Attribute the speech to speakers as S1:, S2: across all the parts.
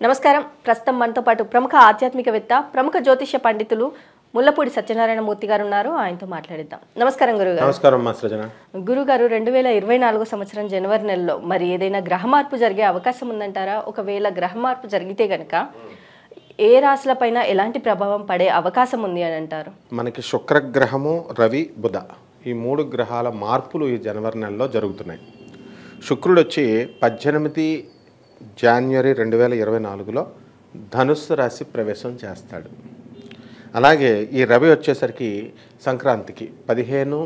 S1: నమస్కారం. ప్రస్తుతం మనతో పాటు ప్రముఖ ఆధ్యాత్మికవేత్త, ప్రముఖ జ్యోతిష్య పండితులు ముల్లపూడి సత్యనారాయణ మూర్తి గారు ఉన్నారు. ఆయనతో మాట్లాడిద్దాం. నమస్కారం గురుగారు.
S2: నమస్కారం మా సృజన.
S1: గురుగారు, 2024 సంవత్సరం జనవరి నెలలో మరి ఏదైనా గ్రహ మార్పు జరిగే అవకాశం ఉందంటారా? ఒకవేళ గ్రహ మార్పు జరిగితే గనక ఏ రాశులపైన ఎలాంటి ప్రభావం పడే అవకాశం ఉంది అని అంటారు?
S2: మనకి శుక్రగ్రహము, రవి, బుధ ఈ 3 గ్రహాల మార్పులు ఈ జనవరి నెలలో జరుగుతున్నాయి. శుక్రుడు వచ్చి 18 జనవరి 2024లో ధనుస్సు రాశి ప్రవేశం చేస్తాడు. అలాగే ఈ రవి వచ్చేసరికి సంక్రాంతికి 15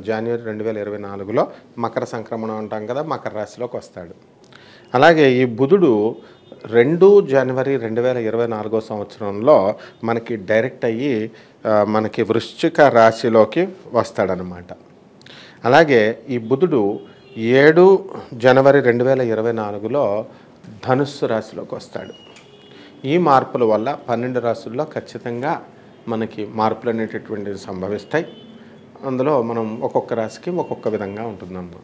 S2: జనవరి 2024లో మకర సంక్రమణం అంటాం కదా, మకర రాశిలోకి వస్తాడు. అలాగే ఈ బుధుడు 2 జనవరి 2024 సంవత్సరంలో మనకి డైరెక్ట్ అయ్యి మనకి వృశ్చిక రాశిలోకి వస్తాడనమాట. అలాగే ఈ బుధుడు 7 జనవరి 2024లో ధనుస్సు రాశిలోకి వస్తాడు. ఈ మార్పుల వల్ల 12 రాశుల్లో ఖచ్చితంగా మనకి మార్పులు అనేటటువంటివి సంభవిస్తాయి. అందులో మనం ఒక్కొక్క రాశికి ఒక్కొక్క విధంగా ఉంటుందన్నమాట.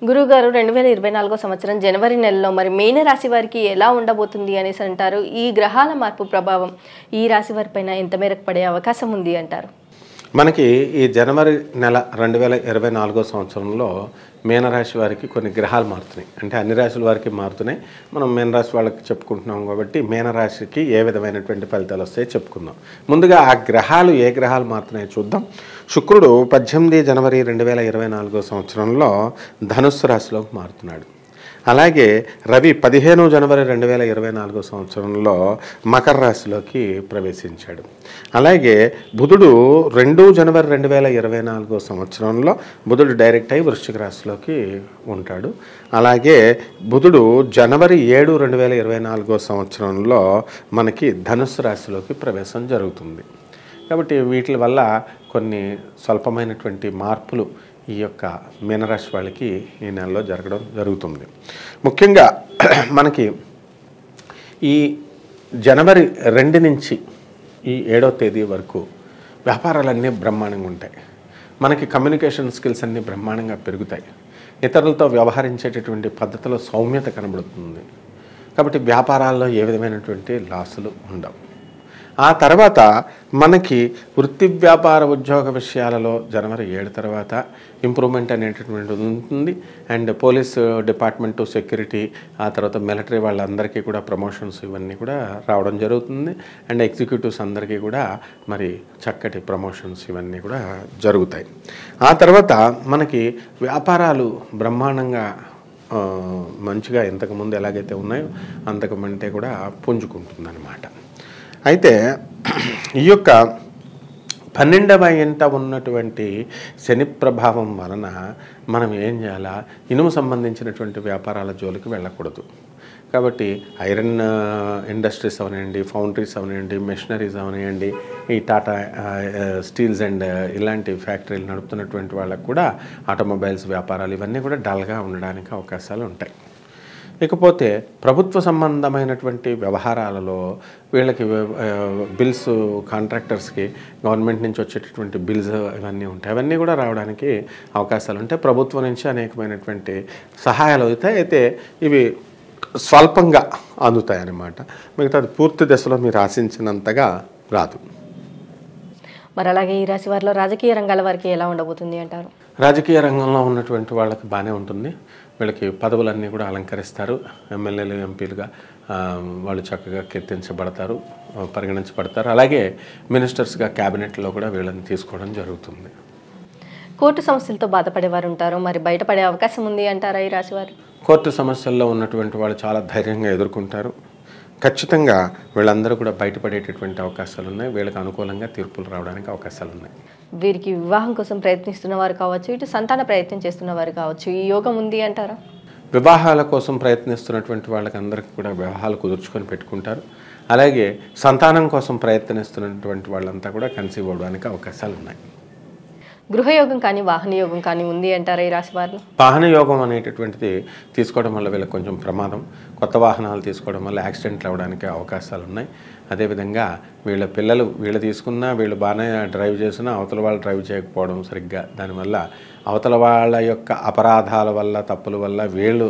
S1: గురుగారు, 2024 సంవత్సరం జనవరి నెలలో మరి మీన రాశి వారికి ఎలా ఉండబోతుంది అనేసి అంటారు? ఈ గ్రహాల మార్పు ప్రభావం ఈ రాశి వారి పైన ఎంత మేరకు పడే అవకాశం ఉంది అంటారు?
S2: మనకి ఈ జనవరి నెల 2024 సంవత్సరంలో మీనరాశి వారికి కొన్ని గ్రహాలు మారుతున్నాయి. అంటే అన్ని రాశుల వారికి మారుతున్నాయి. మనం మీనరాశి వాళ్ళకి చెప్పుకుంటున్నాం కాబట్టి మీనరాశికి ఏ విధమైనటువంటి ఫలితాలు వస్తాయో చెప్పుకుందాం. ముందుగా ఆ గ్రహాలు ఏ గ్రహాలు మారుతున్నాయో చూద్దాం. శుక్రుడు 18 జనవరి 2024 సంవత్సరంలో ధనుస్సు రాశిలోకి మారుతున్నాడు. అలాగే రవి 15 జనవరి 2024 సంవత్సరంలో మకర రాశిలోకి ప్రవేశించాడు. అలాగే బుధుడు 2 జనవరి 2024 సంవత్సరంలో బుధుడు డైరెక్ట్ అయి వృశ్చిక రాశిలోకి ఉంటాడు. అలాగే బుధుడు జనవరి 7, 2024 సంవత్సరంలో మనకి ధనుస్సు రాశిలోకి ప్రవేశం జరుగుతుంది. కాబట్టి వీటి వల్ల కొన్ని స్వల్పమైనటువంటి మార్పులు ఈ యొక్క మీనరాశి వాళ్ళకి ఈ నెలలో జరగడం జరుగుతుంది. ముఖ్యంగా మనకి ఈ జనవరి 2 నుంచి ఈ 7వ తేదీ వరకు వ్యాపారాలన్నీ బ్రహ్మాండంగా ఉంటాయి. మనకి కమ్యూనికేషన్ స్కిల్స్ అన్నీ బ్రహ్మాండంగా పెరుగుతాయి. ఇతరులతో వ్యవహరించేటటువంటి పద్ధతిలో సౌమ్యత కనబడుతుంది. కాబట్టి వ్యాపారాల్లో ఏ విధమైనటువంటి లాసులు ఉండవు. ఆ తర్వాత మనకి వృత్తి వ్యాపార ఉద్యోగ విషయాలలో జనవరి 7 తర్వాత ఇంప్రూవ్మెంట్ అనేటటువంటిది ఉంటుంది. అండ్ పోలీస్ డిపార్ట్మెంటు, సెక్యూరిటీ, ఆ తర్వాత మిలిటరీ వాళ్ళందరికీ కూడా ప్రమోషన్స్ ఇవన్నీ కూడా రావడం జరుగుతుంది. అండ్ ఎగ్జిక్యూటివ్స్ అందరికీ కూడా మరి చక్కటి ప్రమోషన్స్ ఇవన్నీ కూడా జరుగుతాయి. ఆ తర్వాత మనకి వ్యాపారాలు బ్రహ్మాండంగా మంచిగా ఇంతకుముందు ఎలాగైతే ఉన్నాయో అంతకుమంటే కూడా పుంజుకుంటుందన్నమాట. అయితే ఈ యొక్క 12వ ఇంట ఉన్నటువంటి శని ప్రభావం వలన మనం ఏం చేయాలా, ఇనుము సంబంధించినటువంటి వ్యాపారాల జోలికి వెళ్ళకూడదు. కాబట్టి ఐరన్ ఇండస్ట్రీస్ అవనివ్వండి, ఫౌండరీస్ అవనివ్వండి, మెషినరీస్ అవనివ్వండి, ఈ టాటా స్టీల్స్ అండ్ ఇలాంటి ఫ్యాక్టరీలు నడుపుతున్నటువంటి వాళ్ళకు కూడా ఆటోమొబైల్స్ వ్యాపారాలు ఇవన్నీ కూడా డల్గా ఉండడానికి అవకాశాలు ఉంటాయి. ఇకపోతే ప్రభుత్వ సంబంధమైనటువంటి వ్యవహారాలలో వీళ్ళకి బిల్స్, కాంట్రాక్టర్స్కి గవర్నమెంట్ నుంచి వచ్చేటటువంటి బిల్స్ ఇవన్నీ ఉంటాయి. అవన్నీ కూడా రావడానికి అవకాశాలు ఉంటాయి. ప్రభుత్వం నుంచి అనేకమైనటువంటి సహాయాలు అవుతాయి. అయితే ఇవి స్వల్పంగా అందుతాయి అన్నమాట. మిగతాది పూర్తి దశలో మీరు ఆశించినంతగా రాదు.
S1: మరి అలాగే ఈ రాశి వారిలో రాజకీయ రంగాల వారికి ఎలా ఉండబోతుంది అంటారు?
S2: రాజకీయ రంగంలో ఉన్నటువంటి వాళ్ళకి బాగానే ఉంటుంది. వీళ్ళకి పదవులన్నీ కూడా అలంకరిస్తారు. ఎమ్మెల్యేలు, ఎంపీలుగా వాళ్ళు చక్కగా కీర్తించబడతారు, పరిగణించబడతారు. అలాగే మినిస్టర్స్గా క్యాబినెట్లో కూడా వీళ్ళని తీసుకోవడం జరుగుతుంది.
S1: కోర్టు సమస్యలతో బాధపడేవారు ఉంటారు, మరి బయటపడే అవకాశం ఉంది అంటారా ఈ రాశి వారు?
S2: కోర్టు సమస్యల్లో ఉన్నటువంటి వాళ్ళు చాలా ధైర్యంగా ఎదుర్కొంటారు. ఖచ్చితంగా వీళ్ళందరూ కూడా బయటపడేటటువంటి అవకాశాలు ఉన్నాయి. వీళ్ళకి అనుకూలంగా తీర్పులు రావడానికి అవకాశాలు ఉన్నాయి.
S1: వీరికి వివాహం కోసం ప్రయత్నిస్తున్న వారు కావచ్చు, ఇటు సంతాన ప్రయత్నం చేస్తున్న వారు కావచ్చు, ఈ యోగం ఉంది అంటారా?
S2: వివాహాల కోసం ప్రయత్నిస్తున్నటువంటి వాళ్ళకి అందరికీ కూడా వివాహాలు కుదుర్చుకొని పెట్టుకుంటారు. అలాగే సంతానం కోసం ప్రయత్నిస్తున్నటువంటి వాళ్ళంతా కూడా కన్సీవ్ అవ్వడానికి అవకాశాలు ఉన్నాయి.
S1: గృహయోగం కానీ వాహన యోగం కానీ ఉంది అంటారా ఈ రాశి వారిలో?
S2: వాహన యోగం అనేటటువంటిది తీసుకోవడం వల్ల వీళ్ళకి కొంచెం ప్రమాదం, కొత్త వాహనాలు తీసుకోవడం వల్ల యాక్సిడెంట్లు అవ్వడానికి అవకాశాలు ఉన్నాయి. అదేవిధంగా వీళ్ళ పిల్లలు వీళ్ళు తీసుకున్నా వీళ్ళు బాగానే డ్రైవ్ చేసినా అవతల వాళ్ళు డ్రైవ్ చేయకపోవడం సరిగ్గా, దానివల్ల అవతల వాళ్ళ యొక్క అపరాధాల వల్ల తప్పుల వల్ల వీళ్ళు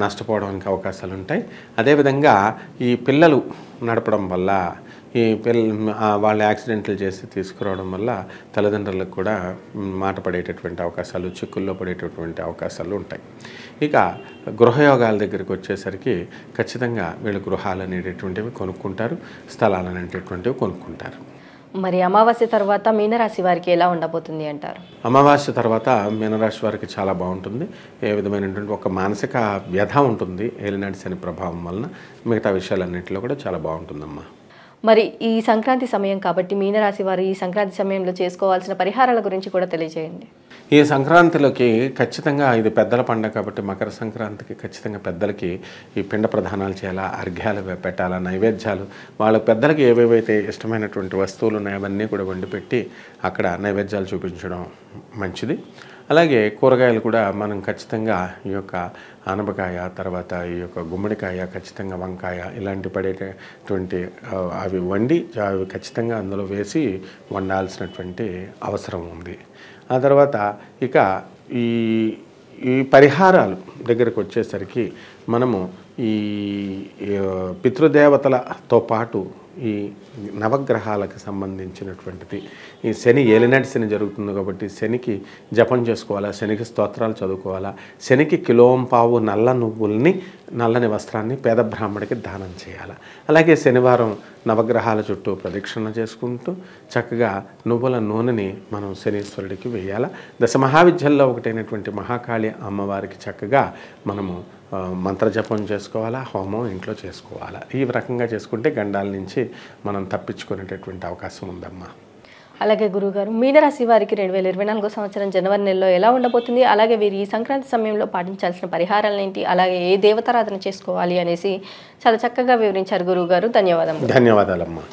S2: నష్టపోవడానికి అవకాశాలు ఉంటాయి. అదేవిధంగా ఈ పిల్లలు నడపడం వల్ల వాళ్ళు యాక్సిడెంట్లు చేసి తీసుకురావడం వల్ల తల్లిదండ్రులకు కూడా మాట పడేటటువంటి అవకాశాలు, చిక్కుల్లో పడేటటువంటి అవకాశాలు ఉంటాయి. ఇక గృహయోగాల దగ్గరికి వచ్చేసరికి ఖచ్చితంగా వీళ్ళు గృహాలు అనేటటువంటివి కొనుక్కుంటారు, స్థలాలు అనేటటువంటివి కొనుక్కుంటారు.
S1: మరి అమావాస్య తర్వాత మీనరాశి వారికి ఎలా ఉండబోతుంది అంటారు?
S2: అమావాస్య తర్వాత మీనరాశి వారికి చాలా బాగుంటుంది. ఏ విధమైనటువంటి ఒక మానసిక వ్యధ ఉంటుంది ఏలినాటి శని ప్రభావం వలన. మిగతా విషయాలన్నింటిలో కూడా చాలా బాగుంటుందమ్మా.
S1: మరి ఈ సంక్రాంతి సమయం కాబట్టి మీనరాశి వారు ఈ సంక్రాంతి సమయంలో చేసుకోవాల్సిన పరిహారాల గురించి కూడా తెలియజేయండి.
S2: ఈ సంక్రాంతిలోకి ఖచ్చితంగా ఇది పెద్దల పండుగ కాబట్టి మకర సంక్రాంతికి ఖచ్చితంగా పెద్దలకి ఈ పిండ ప్రదానాలు చేయాలా, అర్ఘ్యాలు పెట్టాలా, నైవేద్యాలు వాళ్ళ పెద్దలకి ఏవేవైతే ఇష్టమైనటువంటి వస్తువులు ఉన్నాయో అవన్నీ కూడా వండి పెట్టి అక్కడ నైవేద్యాలు చూపించడం మంచిది. అలాగే కూరగాయలు కూడా మనం ఖచ్చితంగా ఈ యొక్క ఆనపకాయ, తర్వాత ఈ యొక్క గుమ్మడికాయ, ఖచ్చితంగా వంకాయ ఇలాంటి పడేటటువంటి అవి వండి అవి ఖచ్చితంగా అందులో వేసి వండాల్సినటువంటి అవసరం ఉంది. ఆ తర్వాత ఇక ఈ పరిహారాలు దగ్గరకు వచ్చేసరికి మనము ఈ పితృదేవతలతో పాటు ఈ నవగ్రహాలకు సంబంధించినటువంటిది ఈ శని ఏలినాటి శని జరుగుతుంది కాబట్టి శనికి జపం చేసుకోవాలా, శనికి స్తోత్రాలు చదువుకోవాలా, శనికి కిలోంపావు నల్ల నువ్వుల్ని నల్లని వస్త్రాన్ని పేద బ్రాహ్మడికి దానం చేయాలి. అలాగే శనివారం నవగ్రహాల చుట్టూ ప్రదక్షిణ చేసుకుంటూ చక్కగా నువ్వుల నూనెని మనం శనీశ్వరుడికి వేయాలి. దశమహావిద్యల్లో ఒకటైనటువంటి మహాకాళి అమ్మవారికి చక్కగా మనము మంత్రజపం చేసుకోవాలా, హోమం ఇంట్లో చేసుకోవాలా. ఈ రకంగా చేసుకుంటే గండాల నుంచి మనం తప్పించుకునేటటువంటి అవకాశం ఉందమ్మా.
S1: అలాగే గురువుగారు, మీనరాశి వారికి 2024 సంవత్సరం జనవరి నెలలో ఎలా ఉండబోతుంది, అలాగే వీరు ఈ సంక్రాంతి సమయంలో పాటించాల్సిన పరిహారాలు ఏంటి, అలాగే ఏ దేవతారాధన చేసుకోవాలి అనేసి చాలా చక్కగా వివరించారు గురువుగారు. ధన్యవాదాలు.
S2: ధన్యవాదాలమ్మా.